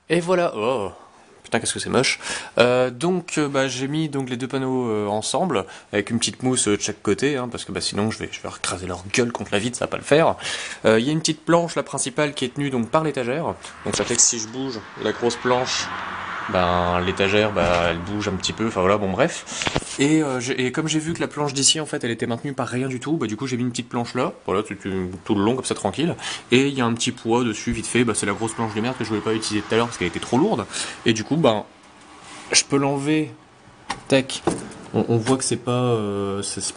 Et voilà, oh putain qu'est-ce que c'est moche. J'ai mis donc les deux panneaux ensemble, avec une petite mousse de chaque côté, hein, parce que sinon je vais recraser leur gueule contre la vitre, ça va pas le faire. Il y a une petite planche, la principale, qui est tenue donc par l'étagère, donc ça fait que si je bouge la grosse planche, l'étagère elle bouge un petit peu, enfin voilà, bon bref. Et comme j'ai vu que la planche d'ici en fait elle était maintenue par rien du tout, du coup j'ai mis une petite planche là, voilà, tout le long comme ça tranquille. Et il y a un petit poids dessus vite fait, c'est la grosse planche de merde que je voulais pas utiliser tout à l'heure parce qu'elle était trop lourde. Et du coup je peux l'enlever, tac. On voit que c'est pas,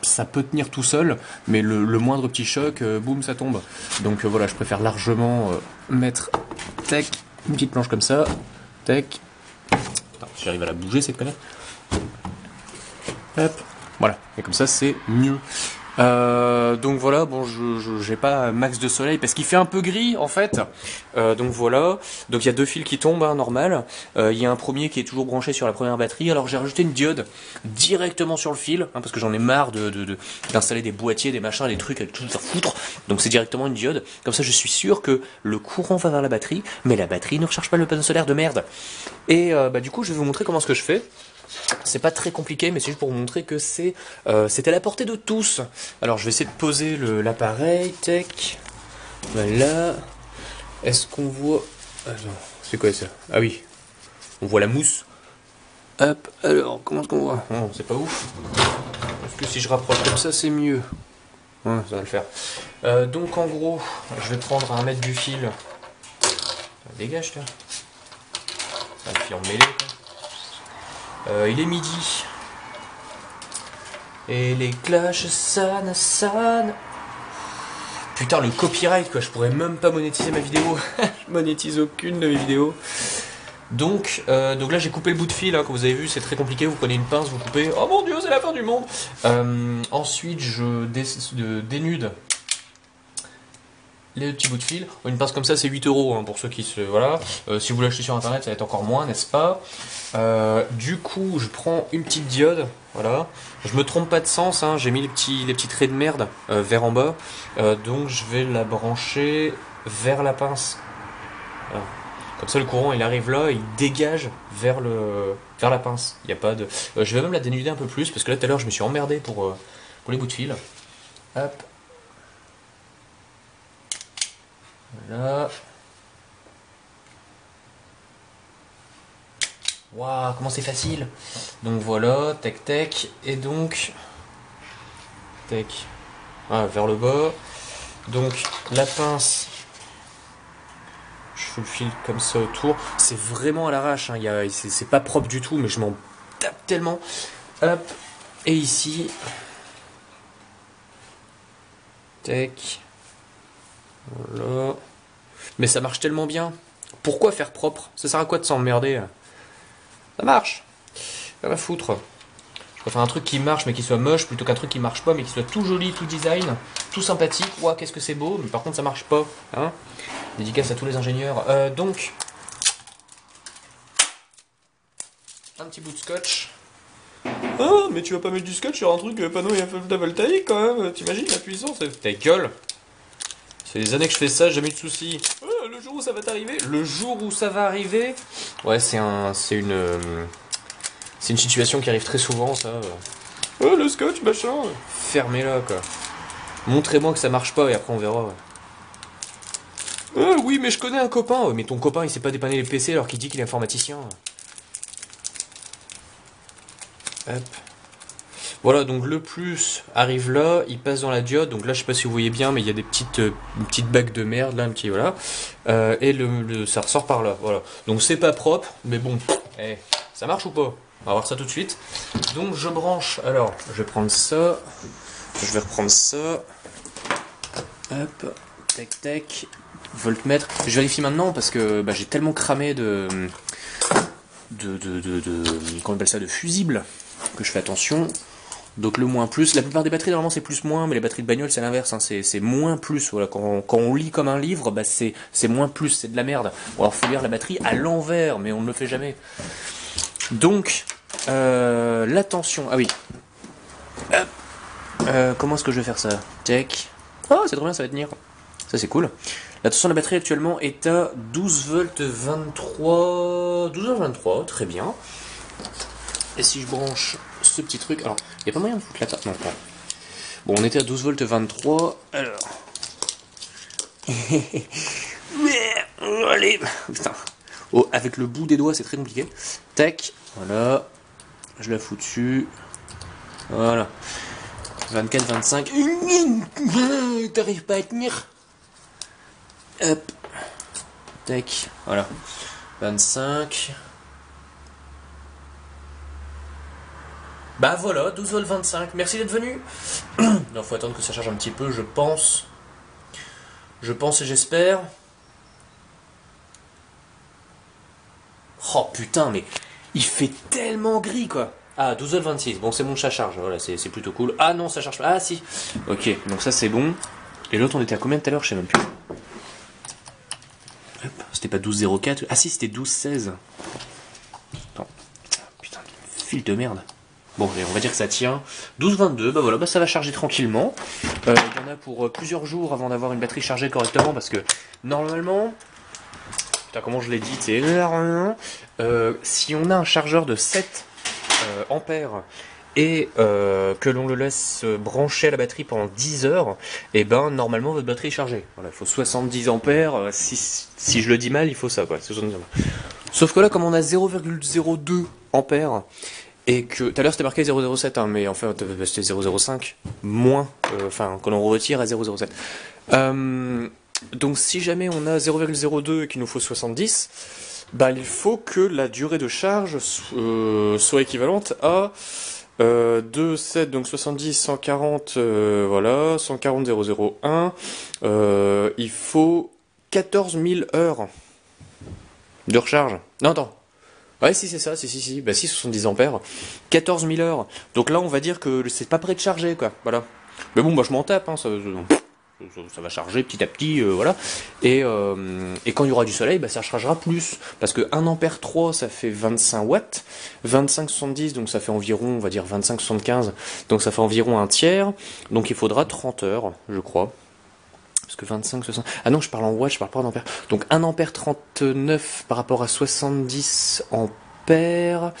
ça peut tenir tout seul, mais le moindre petit choc, boum, ça tombe. Donc voilà, je préfère largement mettre, tac, une petite planche comme ça, tac. Attends, si j'arrive à la bouger cette connerie. Hop, voilà, et comme ça c'est mieux. Donc voilà, bon, j'ai pas un max de soleil parce qu'il fait un peu gris en fait. Donc voilà, donc il y a deux fils qui tombent, hein, normal. Il y a un premier qui est toujours branché sur la première batterie. Alors j'ai rajouté une diode directement sur le fil, hein, parce que j'en ai marre d'installer des boîtiers, des machins, des trucs avec tout à foutre. Donc c'est directement une diode. Comme ça je suis sûr que le courant va vers la batterie, mais la batterie ne recharge pas le panneau solaire de merde. Et du coup je vais vous montrer comment ce que je fais. C'est pas très compliqué, mais c'est juste pour vous montrer que c'est à la portée de tous. Alors je vais essayer de poser l'appareil, tech. Voilà. Est-ce qu'on voit... Ah non, c'est quoi ça? Ah oui, on voit la mousse. Hop, alors, comment est-ce qu'on voit? Non, c'est pas ouf. Est-ce que si je rapproche comme ça, c'est mieux? Ouais, ça va le faire. Donc en gros, je vais prendre 1 mètre du fil. Dégage, toi. C'est un fil en mêlée, quoi. Il est midi. Et les cloches sonnent. Putain, le copyright, quoi. Je pourrais même pas monétiser ma vidéo. Je monétise aucune de mes vidéos. Donc là, j'ai coupé le bout de fil, hein, comme vous avez vu, c'est très compliqué. Vous prenez une pince, vous coupez. Oh mon dieu, c'est la fin du monde. Ensuite, je dénude les petits bouts de fil. Une pince comme ça, c'est 8 euros, hein, pour ceux qui se... Voilà. Si vous l'achetez sur internet, ça va être encore moins, n'est-ce pas? Du coup, je prends une petite diode. Voilà. Je me trompe pas de sens, hein, j'ai mis les petits traits de merde vers en bas. Donc je vais la brancher vers la pince. Voilà. Comme ça, le courant, il arrive là, il dégage vers la pince. Il y a pas de... je vais même la dénuder un peu plus, parce que là, tout à l'heure, je me suis emmerdé pour les bouts de fil. Hop. Voilà. Waouh, comment c'est facile. Donc voilà, tac tac, et donc tac, vers le bas. Donc la pince, je fais le fil comme ça autour. C'est vraiment à l'arrache, hein. C'est pas propre du tout, mais je m'en tape tellement. Hop, et ici, tac, voilà. Mais ça marche tellement bien. Pourquoi faire propre? Ça sert à quoi de s'emmerder? Ça marche. Pas ma foutre. Je préfère un truc qui marche mais qui soit moche plutôt qu'un truc qui marche pas mais qui soit tout joli, tout design, tout sympathique. Ouah, qu'est-ce que c'est beau, mais par contre ça marche pas. Hein, dédicace à tous les ingénieurs. Donc, un petit bout de scotch. Ah, mais tu vas pas mettre du scotch sur un truc panneau et photovoltaïque quand même. T'imagines la puissance? Ta gueule. C'est des années que je fais ça, jamais eu de soucis. Le jour où ça va t'arriver? Le jour où ça va arriver? Ouais, c'est une situation qui arrive très souvent, ça. Oh, le scotch, machin. Fermez-la, quoi. Montrez-moi que ça marche pas et après on verra. Oui, mais je connais un copain. Mais ton copain, il sait pas dépanner les PC alors qu'il dit qu'il est informaticien. Hop. Voilà, donc le plus arrive là, il passe dans la diode. Donc là, je sais pas si vous voyez bien, mais il y a des une petite bague de merde, là, un petit, voilà. Et ça ressort par là, voilà. Donc c'est pas propre, mais bon, ça marche ou pas? On va voir ça tout de suite. Donc je branche, alors, je vais prendre ça. Je vais reprendre ça. Hop, tac, tac. Voltmètre. Je vérifie maintenant parce que j'ai tellement cramé comment on appelle ça, de fusibles, que je fais attention. Donc le moins plus, la plupart des batteries normalement c'est plus moins, mais les batteries de bagnole c'est l'inverse, hein. C'est moins plus, voilà. Quand on lit comme un livre, c'est moins plus, c'est de la merde. Bon, alors faut lire la batterie à l'envers, mais on ne le fait jamais. Donc, la tension, ah oui. Comment est-ce que je vais faire ça? Tac. Oh, c'est trop bien, ça va tenir. Ça c'est cool. La tension de la batterie actuellement est à 12 volts 23... 12h23, très bien. Et si je branche ce petit truc... Alors, il n'y a pas moyen de foutre la table. Non, non. Bon, on était à 12 volts 23. Alors... Allez, putain. Oh, avec le bout des doigts, c'est très compliqué. Tac, voilà. Je la fous dessus. Voilà. 24, 25. T'arrives pas à tenir. Hop. Tac, voilà. 25. Bah voilà, 12 volts 25. Merci d'être venu. Il faut attendre que ça charge un petit peu, je pense. Je pense et j'espère. Oh putain, mais il fait tellement gris quoi. Ah, 12h26, bon c'est bon, ça charge, voilà, c'est plutôt cool. Ah non, ça charge pas, ah si. Ok, donc ça c'est bon. Et l'autre on était à combien tout à l'heure, je sais même plus. C'était pas 12h04, ah si c'était 12h16. Attends, putain, fil de merde. Bon, on va dire que ça tient. 12h22, bah voilà, bah ça va charger tranquillement. Il y en a pour plusieurs jours avant d'avoir une batterie chargée correctement, parce que normalement... Putain, comment je l'ai dit, c'est... si on a un chargeur de 7 ampères et que l'on le laisse brancher à la batterie pendant 10 heures, et ben normalement votre batterie est chargée. Voilà, il faut 70 ampères, si je le dis mal, il faut ça, quoi. 70 ampères. Sauf que là, comme on a 0,02 ampères, et que tout à l'heure c'était marqué 0,07, hein, mais en fait c'était 0,05 moins, enfin quand on retire à 0,07. Donc si jamais on a 0,02 et qu'il nous faut 70, bah il faut que la durée de charge soit équivalente à 2,7, donc 70, 140, voilà, 140, 001, il faut 14 000 heures de recharge. Non, attends. Ouais, si c'est ça, si, bah si, 70 ampères, 14 000 heures. Donc là, on va dire que c'est pas prêt de charger, quoi, voilà. Mais bon, bah je m'en tape, hein, ça va charger petit à petit, voilà. Et quand il y aura du soleil, bah, ça chargera plus. Parce que 1 ampère 3, ça fait 25 watts. 25,70, donc ça fait environ, on va dire 25,75. Donc ça fait environ un tiers. Donc il faudra 30 heures, je crois. Parce que 25, 60... Ah non, je parle en watts, je parle pas en ampères. Donc 1 ampère 39 par rapport à 70 ampères.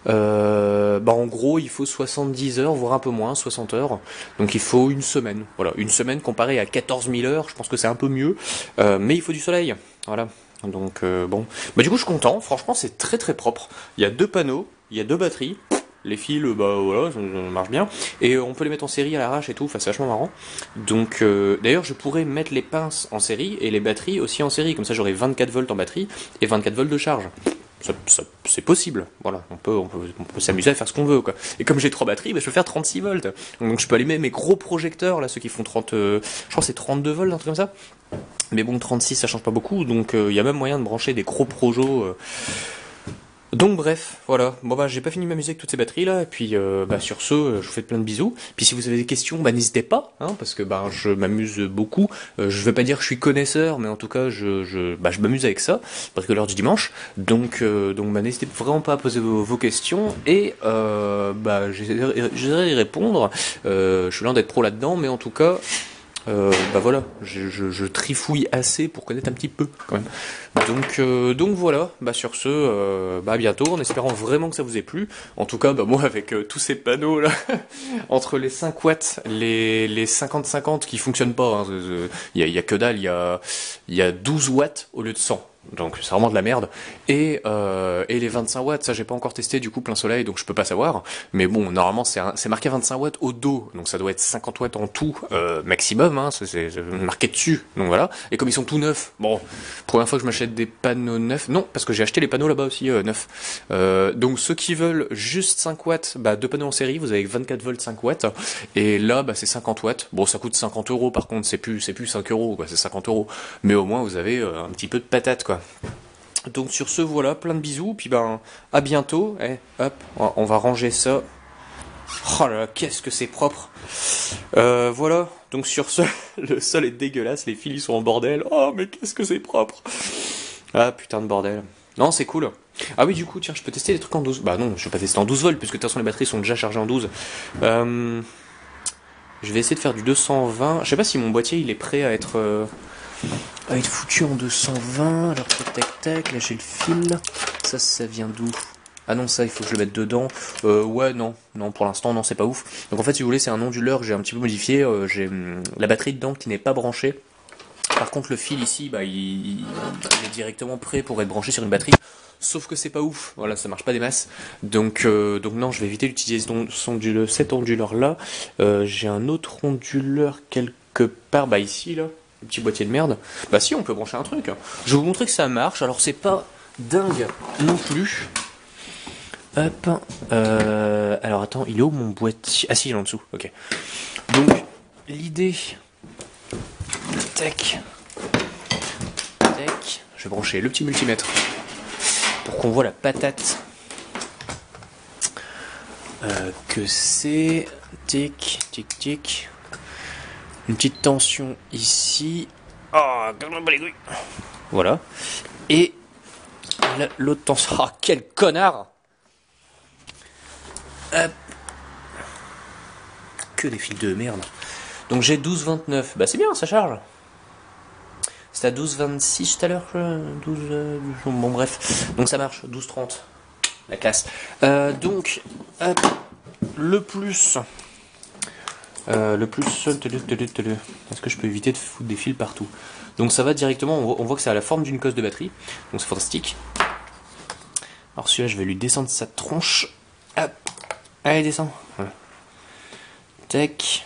Bah en gros, il faut 70 heures, voire un peu moins, 60 heures. Donc il faut une semaine. Voilà, une semaine comparée à 14 000 heures, je pense que c'est un peu mieux. Mais il faut du soleil. Voilà. Donc bon. Bah du coup, je suis content. Franchement, c'est très très propre. Il y a 2 panneaux, il y a 2 batteries. Les fils, bah voilà, ça marche bien. Et on peut les mettre en série à l'arrache et tout, enfin c'est vachement marrant. Donc d'ailleurs je pourrais mettre les pinces en série et les batteries aussi en série, comme ça j'aurai 24 volts en batterie et 24 volts de charge. Ça, c'est possible, voilà, on peut s'amuser à faire ce qu'on veut quoi. Et comme j'ai 3 batteries, bah, je peux faire 36 volts. Donc je peux allumer mes gros projecteurs, là, ceux qui font 30, je crois que c'est 32 volts, un truc comme ça. Mais bon, 36 ça change pas beaucoup, donc il y a même moyen de brancher des gros projos. Donc bref, voilà, bon bah j'ai pas fini de m'amuser avec toutes ces batteries là, et puis bah sur ce, je vous fais plein de bisous, puis si vous avez des questions, bah n'hésitez pas, hein, parce que bah je m'amuse beaucoup, je vais pas dire que je suis connaisseur, mais en tout cas je m'amuse avec ça, parce que l'heure du dimanche, donc bah n'hésitez vraiment pas à poser vos questions, et bah j'essaierai d'y répondre, je suis loin d'être pro là-dedans, mais en tout cas... bah voilà, je trifouille assez pour connaître un petit peu quand même. Donc voilà, bah sur ce, bah à bientôt, en espérant vraiment que ça vous ait plu. En tout cas, bah moi avec tous ces panneaux là, entre les 5 watts, les 50-50 qui fonctionnent pas, il y a que dalle, il y a 12 watts au lieu de 100. Donc c'est vraiment de la merde. Et les 25 watts, ça j'ai pas encore testé du coup plein soleil, donc je peux pas savoir. Mais bon, normalement c'est marqué 25 watts au dos, donc ça doit être 50 watts en tout maximum, hein, c'est marqué dessus. Donc voilà. Et comme ils sont tout neufs, bon, première fois que je m'achète des panneaux neufs, non, parce que j'ai acheté les panneaux là-bas aussi neufs. Donc ceux qui veulent juste 5 watts, bah 2 panneaux en série, vous avez 24 volts 5 watts. Et là, bah c'est 50 watts. Bon, ça coûte 50 euros par contre, c'est plus 5 euros, quoi, c'est 50 euros. Mais au moins vous avez un petit peu de patate, quoi. Donc sur ce, voilà, plein de bisous, puis ben à bientôt. Hop, on va ranger ça. Oh là là, qu'est-ce que c'est propre. Voilà, donc sur ce, le sol est dégueulasse, les fils sont en bordel. Oh mais qu'est-ce que c'est propre. Ah putain de bordel. Non, c'est cool. Ah oui, du coup, tiens, je peux tester des trucs en 12. Bah non, je vais pas tester en 12 volts, puisque de toute façon les batteries sont déjà chargées en 12. Je vais essayer de faire du 220. Je sais pas si mon boîtier il est prêt à être va être foutu en 220. Alors tac tac, là j'ai le fil. Ça vient d'où? Ah non, ça il faut que je le mette dedans. Ouais, non, pour l'instant, non, c'est pas ouf. Donc en fait, si vous voulez, c'est un onduleur que j'ai un petit peu modifié. J'ai la batterie dedans qui n'est pas branchée. Par contre, le fil ici, bah, il est directement prêt pour être branché sur une batterie. Sauf que c'est pas ouf. Voilà, ça marche pas des masses. Donc non, je vais éviter d'utiliser cet onduleur là. J'ai un autre onduleur quelque part, bah ici là, le petit boîtier de merde. Bah si, on peut brancher un truc. Je vais vous montrer que ça marche. Alors c'est pas dingue non plus. Hop. Alors attends, il est où mon boîtier? Ah si, il est en dessous. Ok. Donc l'idée. Tac. Tac. Je vais brancher le petit multimètre pour qu'on voit la patate que c'est. Tic, tic, tic. Une petite tension ici. Oh, calme-moi les couilles. Voilà. Et l'autre tension. Oh, quel connard! Hop. Que des fils de merde. Donc j'ai 12,29. Bah c'est bien, ça charge. C'était à 12,26 tout à l'heure. 12. Bon bref. Donc ça marche. 12,30. La classe. Donc hop, le plus. Est-ce que je peux éviter de foutre des fils partout? Donc ça va directement. On voit que ça a la forme d'une cosse de batterie. Donc c'est fantastique. Alors celui-là, je vais lui descendre sa tronche. Hop. Allez, descends. Voilà. Tac.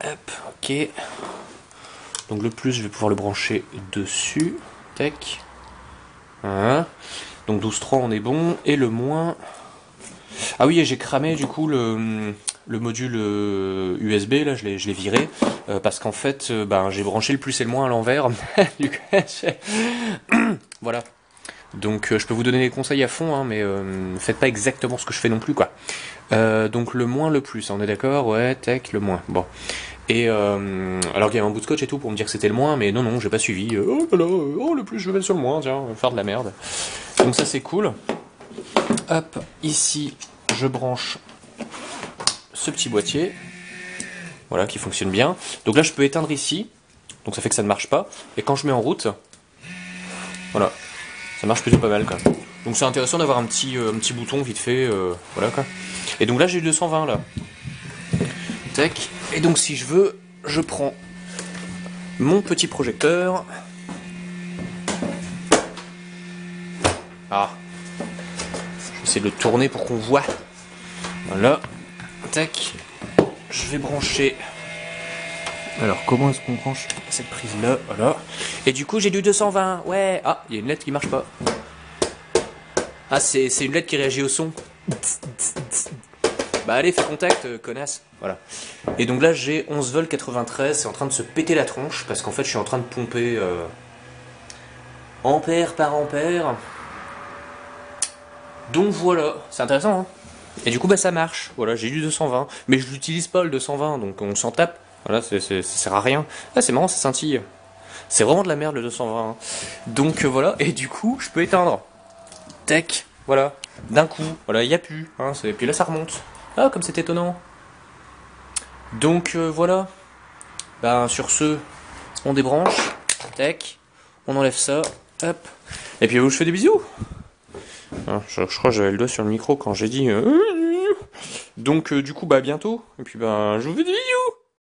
Hop, ok. Donc le plus, je vais pouvoir le brancher dessus. Tac. Voilà. Donc 12.3, on est bon. Et le moins... Ah oui, et j'ai cramé du coup le module USB, là, je l'ai viré. Parce qu'en fait, j'ai branché le plus et le moins à l'envers. Voilà. Donc je peux vous donner des conseils à fond, hein, mais faites pas exactement ce que je fais non plus, quoi. Donc le moins, le plus, on est d'accord? Ouais, tac, le moins. Bon. Et alors qu'il y avait un bout de scotch et tout pour me dire que c'était le moins, mais non, j'ai pas suivi. Oh là là, oh le plus, je vais mettre sur le moins, tiens, on va faire de la merde. Donc ça c'est cool. Hop, ici, je branche ce petit boîtier. Voilà, qui fonctionne bien. Donc là je peux éteindre ici. Donc ça fait que ça ne marche pas. Et quand je mets en route, voilà. Ça marche plutôt pas mal, quoi. Donc c'est intéressant d'avoir un petit bouton vite fait, voilà, quoi. Et donc là j'ai eu 220 là. Tac. Et donc si je veux, je prends mon petit projecteur. Ah. Je vais essayer de le tourner pour qu'on voit. Voilà. Tac. Je vais brancher. Alors comment est-ce qu'on branche cette prise là? Voilà. Et du coup j'ai du 220. Ouais. Ah, il y a une lettre qui marche pas. Ah, c'est une lettre qui réagit au son. Bah allez, fais contact, connasse. Voilà. Et donc là j'ai 11 volts 93. C'est en train de se péter la tronche parce qu'en fait je suis en train de pomper ampère par ampère. Donc voilà, c'est intéressant, hein. Et du coup ça marche. Voilà, j'ai du 220. Mais je l'utilise pas le 220, donc on s'en tape. Voilà, ça sert à rien. Ah, c'est marrant, ça scintille. C'est vraiment de la merde le 220. Hein. Donc voilà, et du coup, je peux éteindre. Tac, voilà. D'un coup, voilà, il n'y a plus. Hein, et puis là, ça remonte. Ah, comme c'est étonnant. Donc voilà. Sur ce, on débranche. Tac, on enlève ça. Hop. Et puis je fais des bisous. Ah, je crois que j'avais le doigt sur le micro quand j'ai dit... Donc du coup, bientôt. Et puis je vous dis...